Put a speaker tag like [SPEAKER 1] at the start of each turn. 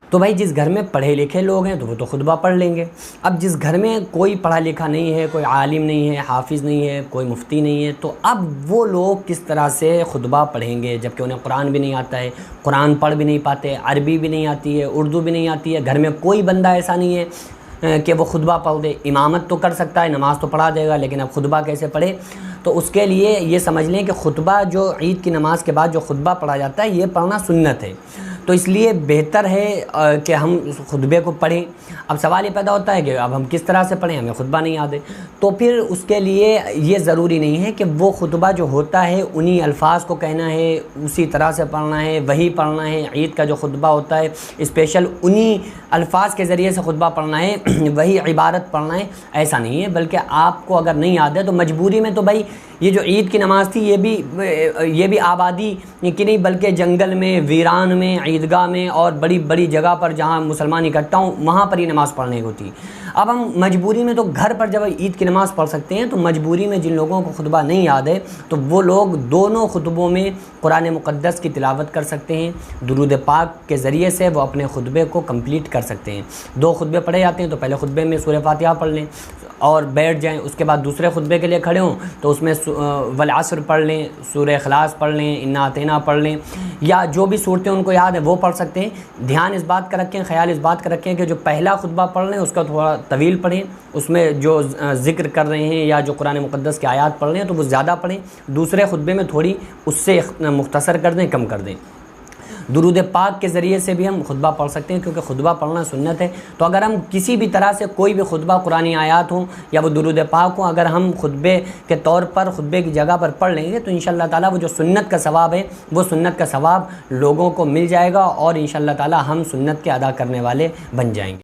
[SPEAKER 1] تو بھائی جس گھر میں پڑھے لکھے لوگ ہیں تو وہ تو خطبہ پڑھ لیں گے۔ اب جس گھر میں کوئی پڑھا لکھا نہیں ہے، کوئی عالم نہیں ہے، حافظ نہیں ہے، کوئی مفتی نہیں ہے، تو اب وہ لوگ کس طرح سے خطبہ پڑھیں گے جب کہ انہیں قرآن بھی نہیں آتا ہے، قرآن پڑھ بھی نہیں پاتے، عربی بھی نہیں آتی ہے، اردو بھی نہیں آتی ہے، گھر میں کوئی بندہ ایسا نہیں ہے کہ وہ خطبہ پڑھ دے۔ امامت تو کر سکتا ہے، نماز تو پڑھا دے گا، لیکن اب خطبہ کیسے پڑھے؟ تو اس کے لیے یہ سمجھ لیں کہ خطبہ جو عید کی نماز کے بعد جو خطبہ پڑھا جاتا ہے یہ پڑھنا سنت ہے، تو اس لیے بہتر ہے کہ ہم اس خطبے کو پڑھیں۔ اب سوال یہ پیدا ہوتا ہے کہ اب ہم کس طرح سے پڑھیں، ہمیں خطبہ نہیں یاد ہے، تو پھر اس کے لیے یہ ضروری نہیں ہے کہ وہ خطبہ جو ہوتا ہے انہی الفاظ کو کہنا ہے، اسی طرح سے پڑھنا ہے، وہی پڑھنا ہے۔ عید کا جو خطبہ ہوتا ہے اسپیشل انہی الفاظ کے ذریعے سے خطبہ پڑھنا ہے، وہی عبارت پڑھنا ہے، ایسا نہیں ہے۔ بلکہ آپ کو اگر نہیں یاد ہے تو مجبوری میں تو بھائی یہ جو عید کی نماز تھی یہ بھی آبادی کی نہیں بلکہ جنگل میں، ویران میں، عیدگاہ میں اور بڑی بڑی جگہ پر جہاں مسلمان اکٹھا ہوں وہاں پر یہ نماز پڑھنے کی ہوتی۔ اب ہم مجبوری میں تو گھر پر جب عید کی نماز پڑھ سکتے ہیں، تو مجبوری میں جن لوگوں کو خطبہ نہیں یاد ہے تو وہ لوگ دونوں خطبوں میں قرآن مقدس کی تلاوت کر سکتے ہیں، درود پاک کے ذریعے سے وہ اپنے خطبے کو کمپلیٹ کر سکتے ہیں۔ 2 خطبے پڑھے جاتے ہیں تو پہلے خطبے میں سورہ فاتحہ پڑھ لیں اور بیٹھ جائیں، اس کے بعد دوسرے خطبے کے لیے کھڑے ہوں تو اس میں والعصر پڑھ لیں، سورہ اخلاص پڑھ لیں، انا اعطینہ پڑھ لیں، یا جو بھی صورتیں ان کو یاد ہیں وہ پڑھ سکتے ہیں۔ دھیان اس بات کا رکھیں، خیال اس بات کا رکھیں کہ جو پہلا خطبہ پڑھ رہے ہیں اس کا تھوڑا طویل پڑھیں، اس میں جو ذکر کر رہے ہیں یا جو قرآن مقدس کی آیات پڑھ رہے ہیں تو وہ زیادہ پڑھیں، دوسرے خطبے میں تھوڑی اس سے مختصر کر دیں، کم کر دیں۔ درود پاک کے ذریعے سے بھی ہم خطبہ پڑھ سکتے ہیں کیونکہ خطبہ پڑھنا سنت ہے۔ تو اگر ہم کسی بھی طرح سے کوئی بھی خطبہ قرآنی آیات ہوں یا وہ درود پاک ہوں، اگر ہم خطبے کے طور پر خطبے کی جگہ پر پڑھ لیں گے تو انشاءاللہ تعالیٰ وہ جو سنت کا ثواب ہے وہ سنت کا ثواب لوگوں کو مل جائے گا اور انشاءاللہ تعالیٰ ہم سنت کے ادا کرنے والے بن جائیں گے۔